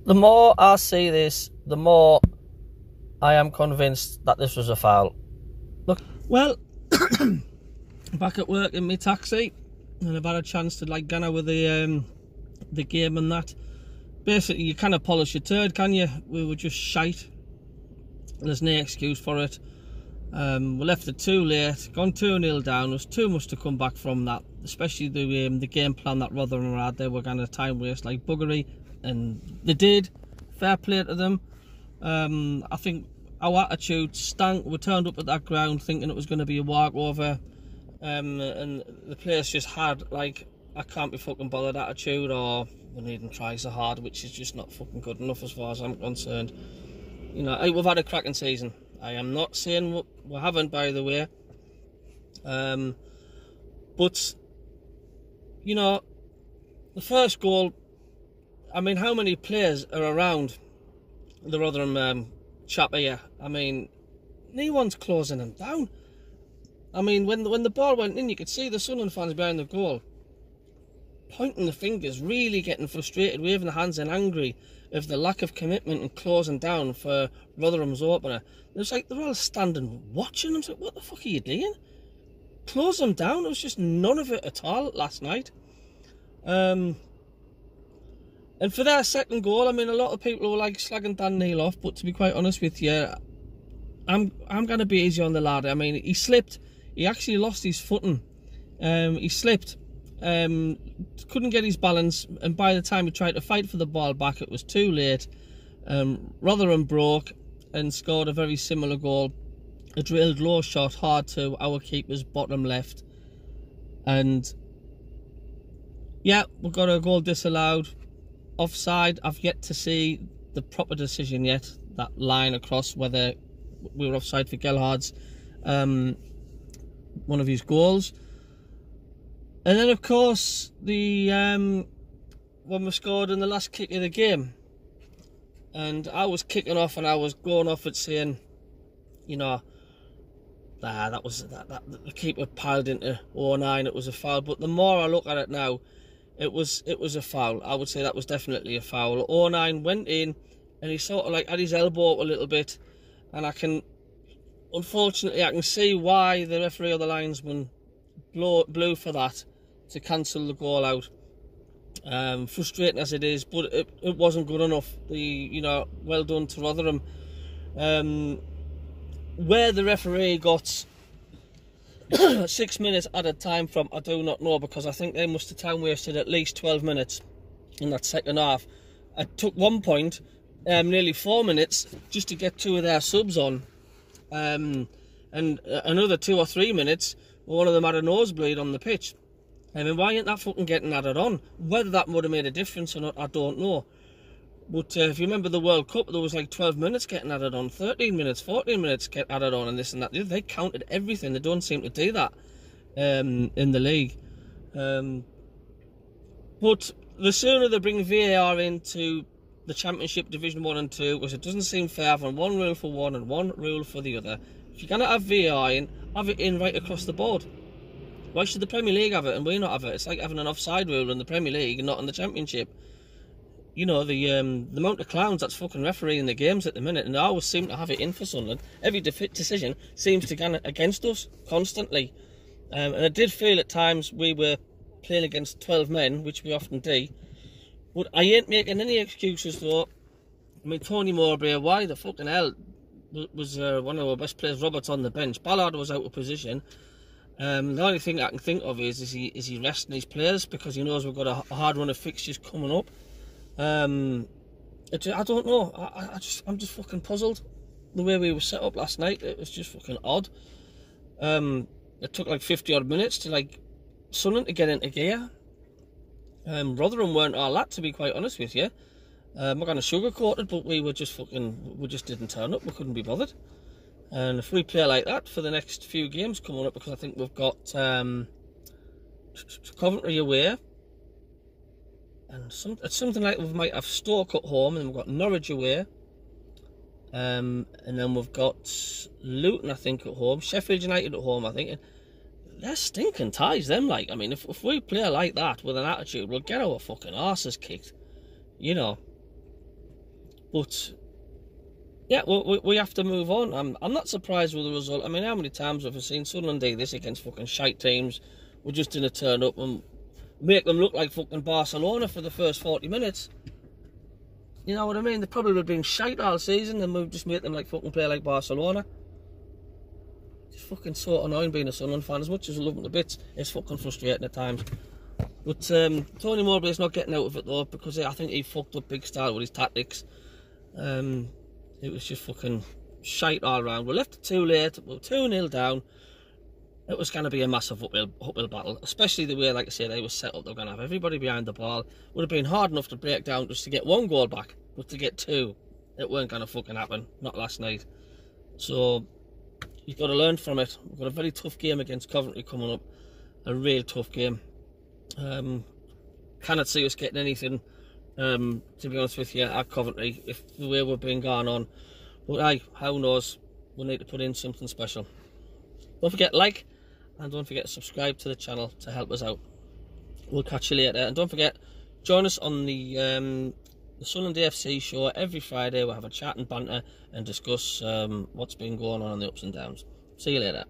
The more I see this, the more I am convinced that this was a foul. Look, well, back at work in my taxi, and I've had a chance to like gun with the game and that. Basically, you can't polish your turd, can you? We were just shite. There's no excuse for it. We left it too late, gone 2-0 down. There was too much to come back from that, especially the game plan that Rotherham had. They were going to time waste like buggery, and they did. Fair play to them. I think our attitude stank. We turned up at that ground thinking it was going to be a walkover, and the players just had like, I can't be fucking bothered attitude, or we needn't try so hard, which is just not fucking good enough as far as I'm concerned. You know, we've had a cracking season. I am not saying we haven't, by the way. But, you know, the first goal, I mean, how many players are around the Rotherham chap here? I mean, no one's closing them down. I mean, when the ball went in, you could see the Sunderland fans behind the goal pointing the fingers, really getting frustrated, waving their hands and angry of the lack of commitment and closing down for Rotherham's opener. It was like they're all standing watching. I'm like, what the fuck are you doing? Close them down. It was just none of it at all last night. And for their second goal, I mean, a lot of people were like slagging Dan Neil off, but to be quite honest with you, I'm going to be easy on the lad. I mean, he slipped. He actually lost his footing. He slipped. Couldn't get his balance, and by the time he tried to fight for the ball back, it was too late. Rotherham broke and scored a very similar goal, a drilled low shot hard to our keeper's bottom left. And yeah, we've got a goal disallowed. Offside, I've yet to see the proper decision yet, that line across whether we were offside for Gelhard's one of his goals. And then, of course, the when we scored in the last kick of the game, and I was kicking off and I was going off at saying, you know, that the keeper piled into 09. It was a foul. But the more I look at it now, it was a foul. I would say that was definitely a foul. 09 went in, and he sort of like had his elbow up a little bit, and unfortunately, I can see why the referee or the linesman blew for that to cancel the goal out. Frustrating as it is, but it wasn't good enough. Well done to Rotherham. Where the referee got 6 minutes at a time from, I do not know, because I think they must have time wasted at least 12 minutes in that second half. It took one point nearly 4 minutes just to get two of their subs on, and another 2 or 3 minutes one of them had a nosebleed on the pitch. I mean, why ain't that fucking getting added on? Whether that would have made a difference or not, I don't know. But if you remember the World Cup, there was like 12 minutes getting added on, 13 minutes, 14 minutes get added on, and this and that. They counted everything. They don't seem to do that in the league. But the sooner they bring VAR into the Championship Division 1 and 2, because it doesn't seem fair having one rule for one and one rule for the other. If you're going to have VAR in, have it in right across the board. Why should the Premier League have it and we not have it? It's like having an offside rule in the Premier League and not in the Championship. You know, the amount of clowns that's fucking refereeing the games at the minute, and they always seem to have it in for Sunderland. Every decision seems to go against us constantly. And I did feel at times we were playing against 12 men, which we often do. But I ain't making any excuses though. I mean, Tony Mowbray, why the fucking hell was one of our best players, Roberts, on the bench? Ballard was out of position. The only thing I can think of is he resting his players because he knows we've got a hard run of fixtures coming up. I don't know. I'm just fucking puzzled. The way we were set up last night, it was just fucking odd. It took like 50 odd minutes to like Sunderland to get into gear. Rotherham weren't all that, to be quite honest with you. I'm not going to sugarcoat it, but we just didn't turn up. We couldn't be bothered. And if we play like that for the next few games coming up, because I think we've got Coventry away, and it's something like we might have Stoke at home, and we've got Norwich away, and then we've got Luton, I think, at home, Sheffield United at home, I think. And they're stinking ties, them. Like, I mean, if we play like that with an attitude, we'll get our fucking arses kicked, you know. But yeah, we have to move on. I'm not surprised with the result. I mean, how many times have we seen Sunderland do this against fucking shite teams? We're just going to turn up and make them look like fucking Barcelona for the first 40 minutes. You know what I mean? They probably would have been shite all season, and we've just made them like fucking play like Barcelona. It's fucking so annoying being a Sunderland fan. As much as I love them to bits, it's fucking frustrating at times. But Tony Mowbray's not getting out of it though, because I think he fucked up big style with his tactics. It was just fucking shite all round. We left it too late. We were 2-0 down. It was going to be a massive uphill battle, especially the way, like I said, they were set up. They were going to have everybody behind the ball. Would have been hard enough to break down just to get 1 goal back, but to get 2, it weren't going to fucking happen. Not last night. So you've got to learn from it. We've got a very tough game against Coventry coming up. A real tough game. Cannot see us getting anything, to be honest with you, at Coventry, if the way we've been going on. But aye, who knows? We'll need to put in something special. Don't forget to like, and don't forget to subscribe to the channel to help us out. We'll catch you later. And don't forget, join us on the Sunderland AFC show every Friday. We'll have a chat and banter and discuss what's been going on the ups and downs. See you later.